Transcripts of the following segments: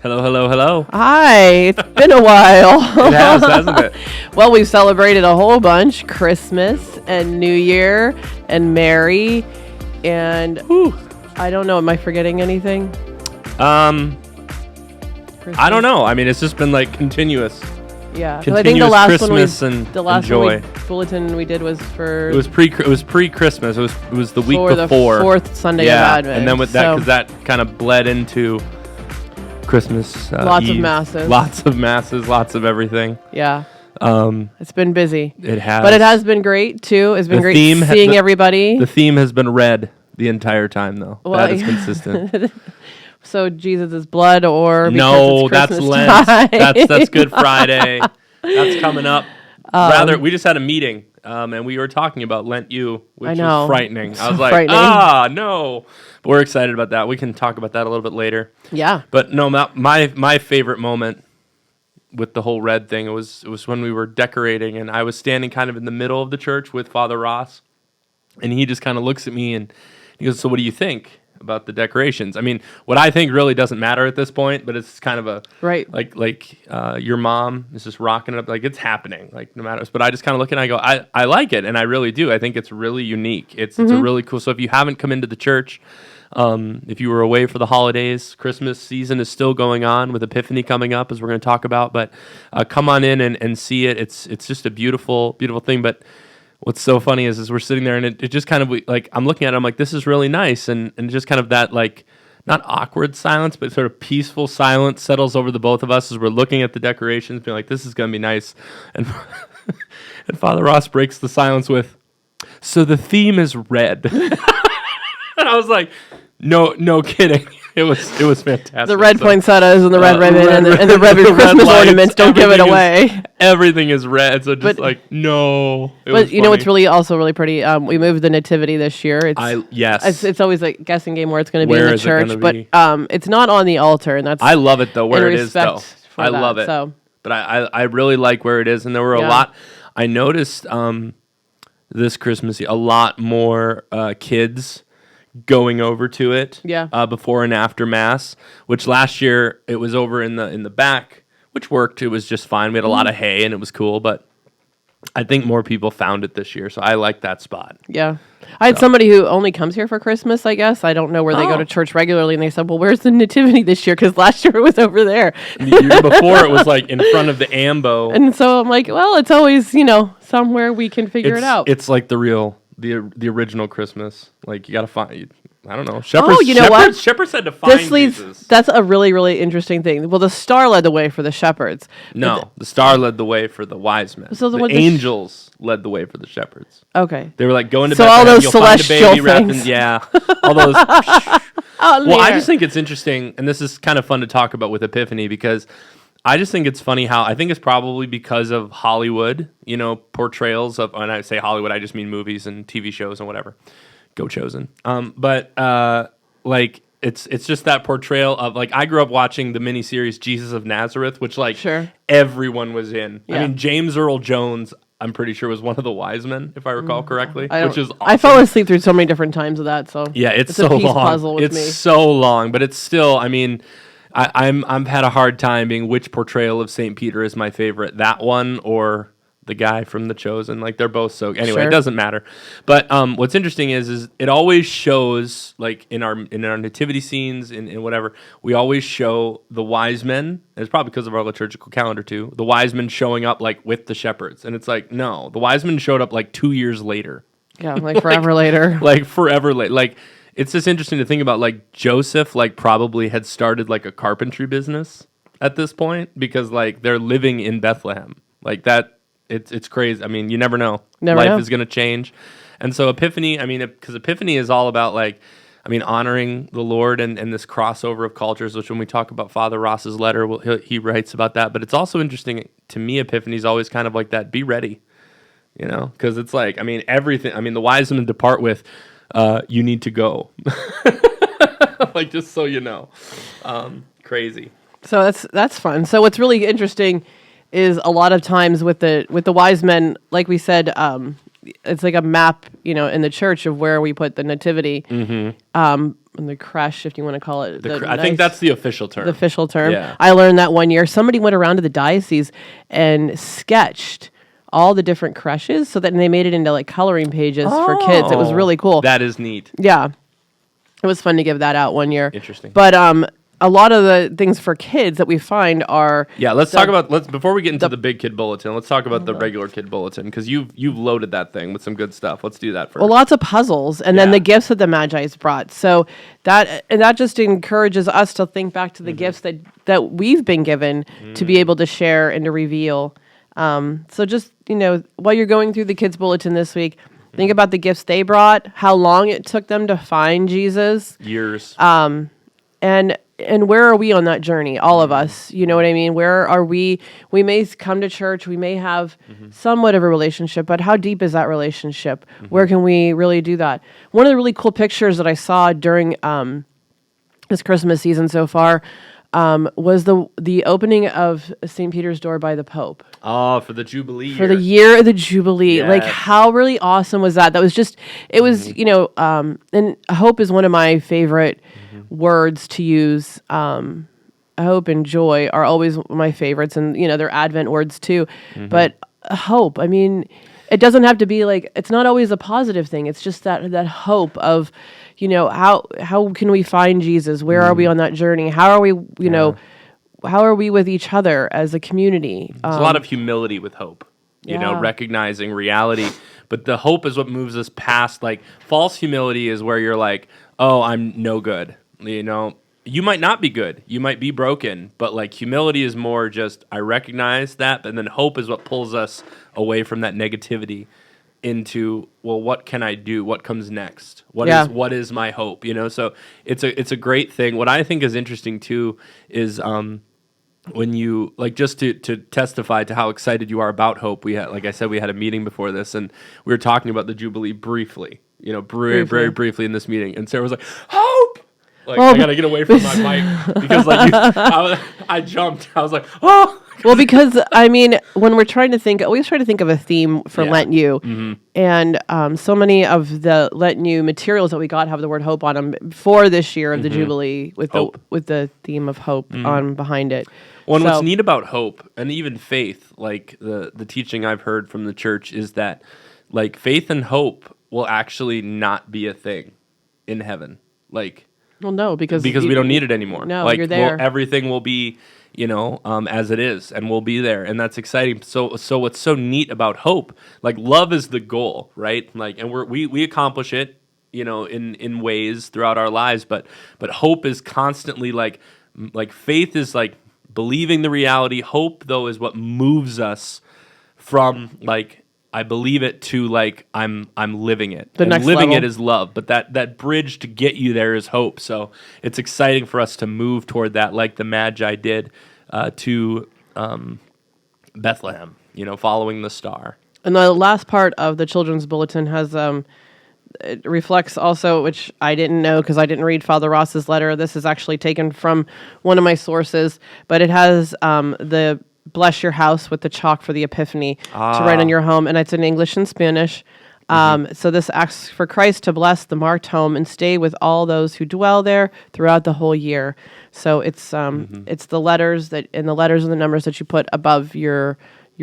Hello, hello, hello. Hi, it's been a while. It has, hasn't it? Well, we've celebrated a whole bunch. Christmas and New Year and Mary and I don't know. Am I forgetting anything? I don't know. I mean, it's just been like continuous. Yeah, Continuous I think the last Christmas one and the last joy. Bulletin we did was for It was pre-Christmas. It was the week for before. the fourth Sunday of Advent. And then with that, because that kind of bled into Christmas. Lots of Eve. masses. Lots of everything. Yeah. It's been busy. It has. But it has been great too. It's been great seeing everybody. The theme has been red the entire time, though. Well, that is consistent. So Jesus' blood, or no, because it's that's Christmas Lent. time. That's Good Friday. That's coming up. We just had a meeting, and we were talking about Lent U, which is frightening. I was like, no. But we're excited about that. We can talk about that a little bit later. Yeah. But no, my favorite moment with the whole red thing, it was when we were decorating, and I was standing kind of in the middle of the church with Father Ross, and he just kind of looks at me and he goes, "So what do you think about the decorations?" I mean, what I think really doesn't matter at this point, but it's kind of a right, like your mom is just rocking it up, like it's happening, like no matter. But I just kind of look and I go, I like it, and I really do. I think it's really unique. It's a really cool. So if you haven't come into the church, if you were away for the holidays, Christmas season is still going on with Epiphany coming up, as we're going to talk about. But come on in and see it. It's just a beautiful thing. But what's so funny is we're sitting there and it just kind of like, I'm looking at it, I'm like, this is really nice. And just kind of that, like, not awkward silence, but sort of peaceful silence settles over the both of us as we're looking at the decorations, being like, this is going to be nice. And, and Father Ross breaks the silence with, "So the theme is red." And I was like, no kidding. It was fantastic. The red poinsettias and the red ribbon and the red Christmas lights, ornaments. Don't give it away. Everything is red. So just no. But you know what's really pretty? We moved the nativity this year. Yes. It's always a guessing game where it's going to be in the church, but it's not on the altar, and that's. I love it though where it is though. I love it. So. But I really like where it is, and there were a lot. I noticed this Christmas a lot more kids going over to it before and after Mass, which last year it was over in the back, which worked. It was just fine. We had a lot of hay and it was cool, but I think more people found it this year, so I like that spot. Yeah. I had somebody who only comes here for Christmas, I guess. I don't know where they go to church regularly, and they said, "Well, where's the nativity this year?" Because last year it was over there. The year before it was like in front of the ambo. And so I'm like, well, it's always, somewhere we can figure it out. It's like the original Christmas. Like, you got to find, I don't know. Shepherds had to find Jesus. That's a really, really interesting thing. Well, the star led the way for the shepherds. No, the star led the way for the wise men. So the angels led the way for the shepherds. Okay. They were like, going to so Bethlehem, all those you'll celestial find a baby things. all those. Well, I there. just think it's interesting, and this is kind of fun to talk about with Epiphany, because I just think it's funny how, I think it's probably because of Hollywood, portrayals of, when I say Hollywood, I just mean movies and TV shows and whatever. Go Chosen. Like, it's just that portrayal of, like, I grew up watching the miniseries Jesus of Nazareth, which, like, everyone was in. Yeah. I mean, James Earl Jones, I'm pretty sure, was one of the wise men, if I recall correctly, which is awesome. I fell asleep through so many different times of that, so yeah, it's so a piece long. Puzzle with me. So long, but it's still, I mean, I've had a hard time being which portrayal of St. Peter is my favorite, that one or the guy from The Chosen. Like, they're both so, anyway, It doesn't matter. But what's interesting is it always shows, like, in our nativity scenes and whatever, we always show the wise men, and it's probably because of our liturgical calendar too, the wise men showing up, like, with the shepherds. And it's like, no, the wise men showed up like 2 years later. Yeah, like forever later. Like forever late. Like, it's just interesting to think about, like, Joseph, like, probably had started, like, a carpentry business at this point, because, like, they're living in Bethlehem. Like, that, it's crazy. I mean, you never know. Life is going to change. And so Epiphany, I mean, because Epiphany is all about, like, I mean, honoring the Lord and this crossover of cultures, which when we talk about Father Ross's letter, he writes about that. But it's also interesting, to me, Epiphany is always kind of like that, be ready, because it's like, I mean, everything, I mean, the wise men depart with, you need to go. Like, just so you know. Crazy. So that's fun. So what's really interesting is a lot of times with the wise men, like we said, it's like a map, in the church of where we put the nativity. Mm-hmm. the creche, if you want to call it. I think that's the official term. The official term. Yeah. I learned that one year. Somebody went around to the diocese and sketched all the different creches so that they made it into like coloring pages for kids. It was really cool. That is neat. Yeah. It was fun to give that out one year. Interesting. But a lot of the things for kids that we find are let's talk about before we get into the big kid bulletin, let's talk about the regular kid bulletin because you've loaded that thing with some good stuff. Let's do that first. Well, lots of puzzles and then the gifts that the Magi's brought. So that just encourages us to think back to the gifts that we've been given to be able to share and to reveal. So just, while you're going through the kids bulletin this week, think about the gifts they brought, how long it took them to find Jesus. Years. And where are we on that journey? All of us, you know what I mean? Where are we? We may come to church. We may have somewhat of a relationship, but how deep is that relationship? Where can we really do that? One of the really cool pictures that I saw during this Christmas season so far was the opening of St. Peter's door by the Pope. Oh, for the Jubilee For the year of the Jubilee. Yes. Like, how really awesome was that? That was just, it was, and hope is one of my favorite words to use. Hope and joy are always my favorites, and they're Advent words too. But hope, I mean, it doesn't have to be like, it's not always a positive thing. It's just that hope of, how can we find Jesus? Where are we on that journey? How are we, how are we with each other as a community? There's a lot of humility with hope. Recognizing reality, but the hope is what moves us past. Like, false humility is where you're like, oh, I'm no good. You might not be good. You might be broken, but like humility is more just, I recognize that, and then hope is what pulls us away from that negativity into, well, what can I do? What comes next? What is my hope? So it's a great thing. What I think is interesting too is when you like, just to testify to how excited you are about hope. We had, like I said, we had a meeting before this, and we were talking about the Jubilee briefly. Very briefly in this meeting, and Sarah was like, "Hope!" Like, I gotta get away from my mic because I jumped. I was like, "Oh!" Well, because I mean, when we're trying to think, always try to think of a theme for Lent U, and so many of the Lent U materials that we got have the word hope on them for this year of the Jubilee with the theme of hope on behind it. Well, and what's neat about hope and even faith, like the teaching I've heard from the church, is that like faith and hope will actually not be a thing in heaven. Like, well, no, because we don't need it anymore. No, like, you're there. Everything will be, as it is, and we'll be there, and that's exciting. So what's so neat about hope? Like, love is the goal, right? Like, and we accomplish it, in ways throughout our lives, but hope is constantly like faith is like believing the reality. Hope, though, is what moves us from like, I believe it to like I'm living it. The next living level. it is love, but that bridge to get you there is hope. So it's exciting for us to move toward that, like the Magi did to Bethlehem. Following the star. And the last part of the children's bulletin has it reflects also, which I didn't know because I didn't read Father Ross's letter. This is actually taken from one of my sources, but it has the bless your house with the chalk for the Epiphany to write on your home, and it's in English and Spanish. So this asks for Christ to bless the marked home and stay with all those who dwell there throughout the whole year. So it's the letters and the numbers that you put above your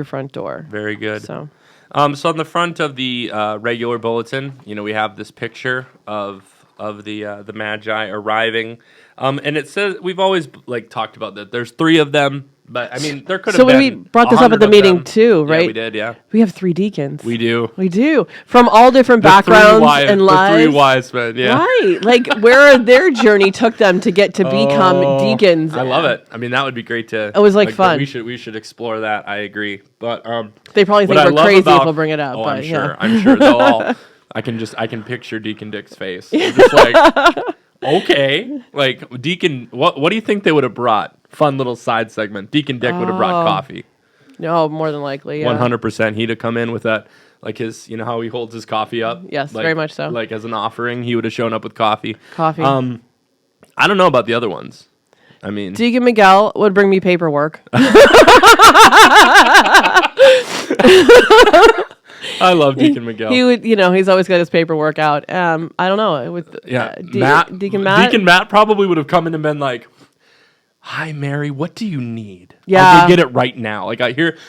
front door. Very good. So on the front of the regular bulletin, we have this picture of the Magi arriving, and it says, we've always like talked about that. There's 3 of them. But I mean, there could have been. So we brought this up at the meeting too, right? Yeah, we did. Yeah, we have 3 deacons. We do From all different backgrounds and lives. The 3 wise men. Yeah, right. Like where their journey took them to get to become deacons. I love it. I mean, that would be great to. It was like fun. We should explore that. I agree. But they probably think we're crazy if we'll bring it up. Oh, but, I'm sure. I'm sure they'll all. I can picture Deacon Dick's face. Just like, okay, like Deacon. What do you think they would have brought? Fun little side segment. Deacon Dick would have brought coffee. No, more than likely. Yeah. 100%. He'd have come in with that, like his, how he holds his coffee up. Yes, like, very much so. Like as an offering, he would have shown up with coffee. Coffee. I don't know about the other ones. I mean, Deacon Miguel would bring me paperwork. I love Deacon Miguel. He would, he's always got his paperwork out. I don't know. With Deacon Matt? Deacon Matt probably would have come in and been like, "Hi, Mary, what do you need? Yeah. I'll go get it right now." Like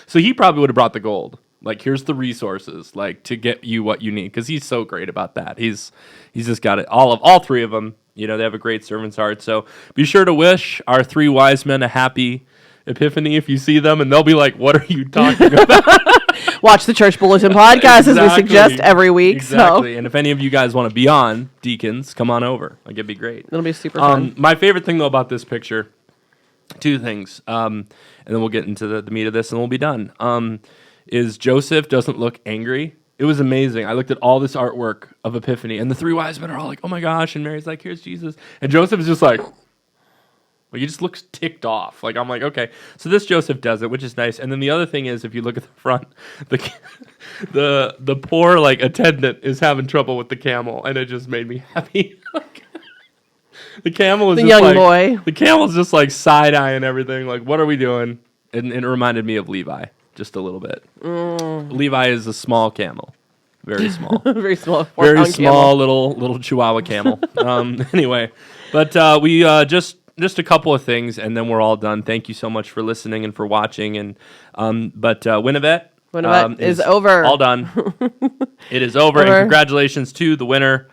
so he probably would have brought the gold. Like, here's the resources, like, to get you what you need, because he's so great about that. He's just got it. All three of them, they have a great servant's heart. So be sure to wish our three wise men a happy Epiphany if you see them, and they'll be like, "What are you talking about?" Watch the Church Bulletin podcast as we suggest every week. Exactly. So. And if any of you guys want to be on, deacons, come on over. Like, it'd be great. It'll be super fun. My favorite thing, though, about this picture, two things, and then we'll get into the meat of this, and we'll be done, is Joseph doesn't look angry. It was amazing. I looked at all this artwork of Epiphany, and the three wise men are all like, "Oh, my gosh," and Mary's like, "Here's Jesus." And Joseph is just like he just looks ticked off. Like, I'm like, okay. So this Joseph does it, which is nice. And then the other thing is, if you look at the front, the poor attendant is having trouble with the camel, and it just made me happy. The camel is the just young boy. The camel's just side eyeing everything. Like, what are we doing? And it reminded me of Levi just a little bit. Levi is a small camel. Very small. Very small. Very small little Chihuahua camel. Anyway, but we just a couple of things, and then we're all done. Thank you so much for listening and for watching. And but Winnevet is over. All done. It is over. And congratulations to the winner.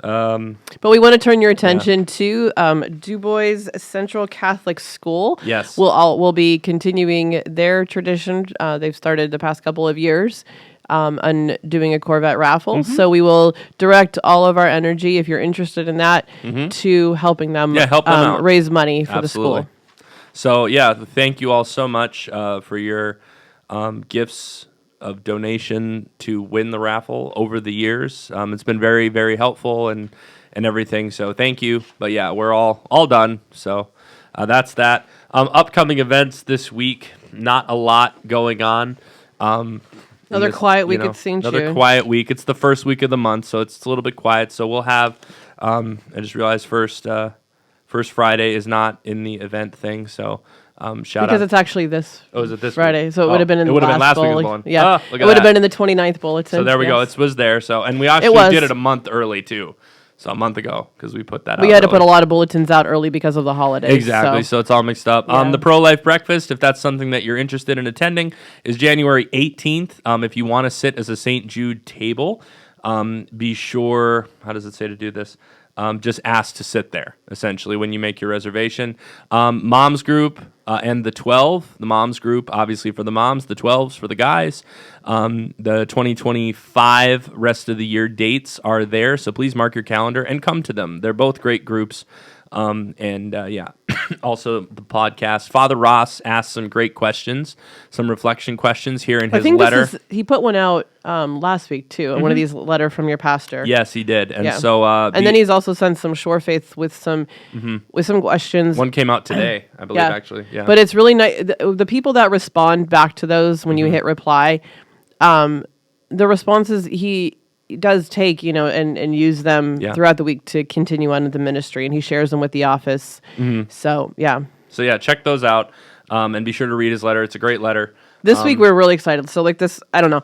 But we want to turn your attention to Du Bois Central Catholic School. Yes, we'll be continuing their tradition. They've started the past couple of years. On doing a Corvette raffle. Mm-hmm. So we will direct all of our energy, if you're interested in that, to helping them, raise money for the school. So, thank you all so much for your gifts of donation to win the raffle over the years. It's been very, very helpful and everything. So thank you. But, we're all done. So that's that. Upcoming events this week, not a lot going on. Another quiet week at St. Jude. Another quiet week. It's the first week of the month, so it's a little bit quiet. So we'll have, I just realized First Friday is not in the event thing, so shout out. Because it's actually this is it this Friday, week? so it would have been in the last bulletin. Yeah, it would have been in the 29th bulletin. So there we go. It was there. So, and we actually did it a month early, too. So a month ago, because we put that out. We had to put a lot of bulletins out early because of the holidays. Exactly, so it's all mixed up. The Pro-Life Breakfast, if that's something that you're interested in attending, is January 18th. If you want to sit as a St. Jude table, be sure, how does it say to do this? Just ask to sit there, essentially, when you make your reservation. Moms group and the 12. The moms group, obviously, for the moms. The 12s for the guys. The 2025 rest of the year dates are there, so please mark your calendar and come to them. They're both great groups. Also the podcast. Father Ross asked some great questions, some reflection questions here in his letter. He put one out last week too, one of these letter from your pastor. Yes, he did, and so and then he's also sent some Shore Faith with some questions. One came out today, I believe, actually. Yeah, but it's really nice. The people that respond back to those when you hit reply, the responses he does take, and use them throughout the week to continue on with the ministry, and he shares them with the office. So check those out, and be sure to read his letter. It's a great letter. This week we're really excited. So this, I don't know,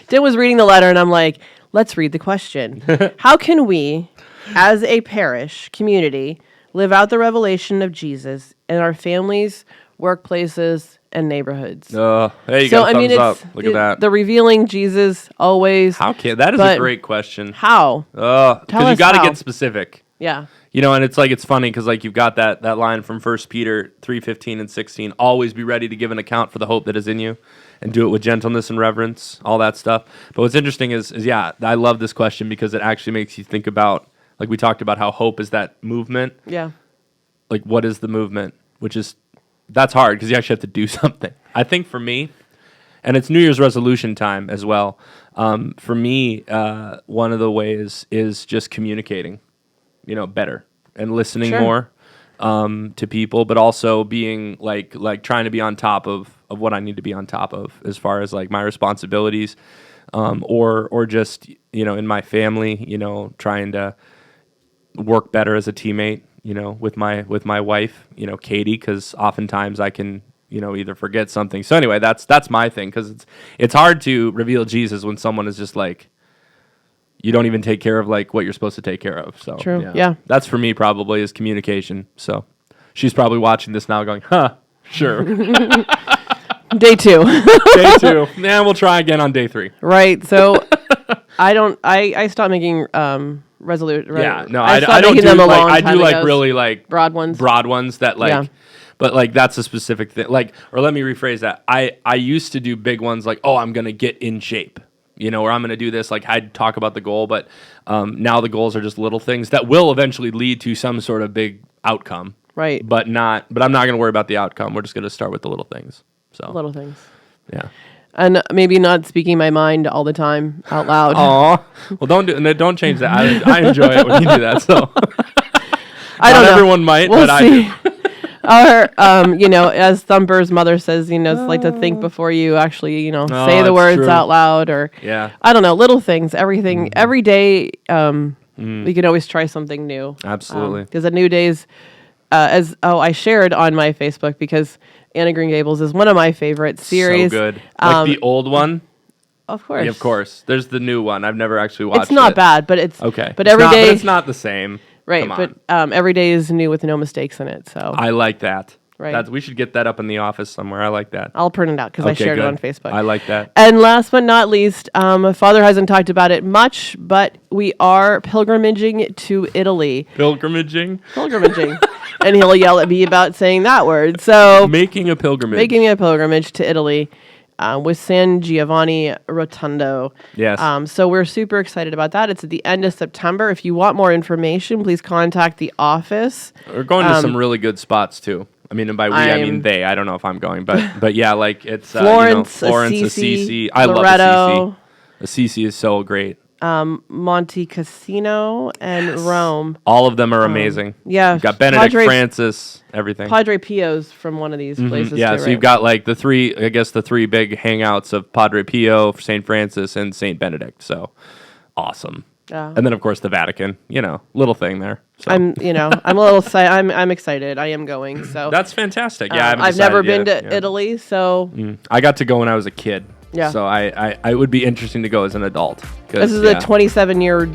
Tim was reading the letter, and I'm like, let's read the question. How can we, as a parish community, live out the revelation of Jesus in our families, workplaces, and neighborhoods? There you go. Thumbs up. Look at that. The revealing Jesus always. That is a great question. How? Because you got to get specific. Yeah. And it's funny because you've got that line from 1 Peter 3:15 and 16. Always be ready to give an account for the hope that is in you, and do it with gentleness and reverence. All that stuff. But what's interesting is I love this question because it actually makes you think about, like we talked about, how hope is that movement. Yeah. Like, what is the movement? That's hard because you actually have to do something. I think for me, and it's New Year's resolution time as well. For me, one of the ways is just communicating, better and listening more to people, but also being like trying to be on top of what I need to be on top of as far as my responsibilities, or just in my family, trying to work better as a teammate. With my wife, Katie, because oftentimes I can either forget something. So anyway, that's my thing, because it's hard to reveal Jesus when someone is just like, you don't even take care of like what you're supposed to take care of. So True. Yeah. That's for me probably is communication. So she's probably watching this now going, huh, sure. Day 2. Day 2. Nah, we'll try again on day 3. Right. So I stopped making resolute. Yeah. No, I I stopped don't making do them a like, long I time do like ago. really like broad ones. Broad ones that like, Yeah. but like that's a specific thing. Like, or let me rephrase that. I used to do big ones like, oh, I'm going to get in shape. Or I'm going to do this. Like I'd talk about the goal, but now the goals are just little things that will eventually lead to some sort of big outcome. Right. But I'm not going to worry about the outcome. We're just going to start with the little things. So Little things. yeah. And maybe not speaking my mind all the time out loud. Aw. Well, don't change that. I enjoy it when you do that. So I don't know. Everyone might, We'll but see. I do. Or, as Thumper's mother says, it's like to think before you actually, say the it's words true. out loud, or Yeah. I don't know, little things, everything, every day. We can always try something new. Absolutely. Because a new day's, I shared on my Facebook because Anne of Green Gables is one of my favorite series. So good. Like the old one. Of course. Yeah, of course. There's the new one. I've never actually watched it. It's not bad, but it's Okay. But every day, But it's not the same. right? Come on. But every day is new with no mistakes in it. So I like that. Right. We should get that up in the office somewhere. I like that. I'll print it out because I Okay, shared good. it on Facebook. I like that. And last but not least, Father hasn't talked about it much, but we are pilgrimaging to Italy. Pilgrimaging. And he'll yell at me about saying that word. So Making a pilgrimage. making a pilgrimage to Italy with San Giovanni Rotondo. Yes. So we're super excited about that. It's at the end of September. If you want more information, please contact the office. We're going to some really good spots too. I mean, and by we, I mean they. I don't know if I'm going, but yeah, like it's Florence, Assisi. I love Loretto, Assisi. Assisi is so great. Monte Cassino, and Rome. All of them are amazing. Yeah. You've got Benedict, Francis, everything. Padre Pio's from one of these places. Yeah, too, so right? you've got like the three big hangouts of Padre Pio, St. Francis, and St. Benedict. So awesome. Yeah. And then of course the Vatican, little thing there. So. I'm a little I'm excited. I am going. So That's fantastic. Yeah, I've never been to Italy, so I got to go when I was a kid. Yeah. So I would be interesting to go as an adult. this is a 27-year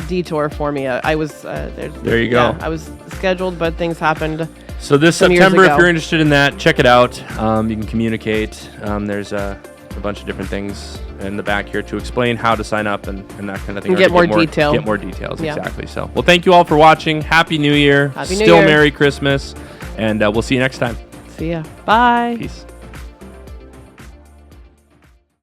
detour for me. I was there you go. Yeah, I was scheduled, but things happened. So this some years September, if ago. you're interested in that, check it out. You can communicate. There's a bunch of different things in the back here to explain how to sign up and that kind of thing. And or get to more detail. Get more details, Yeah. exactly. So, well, thank you all for watching. Happy New Year. Happy New Still Year. Merry Christmas. And we'll see you next time. See ya. Bye. Peace.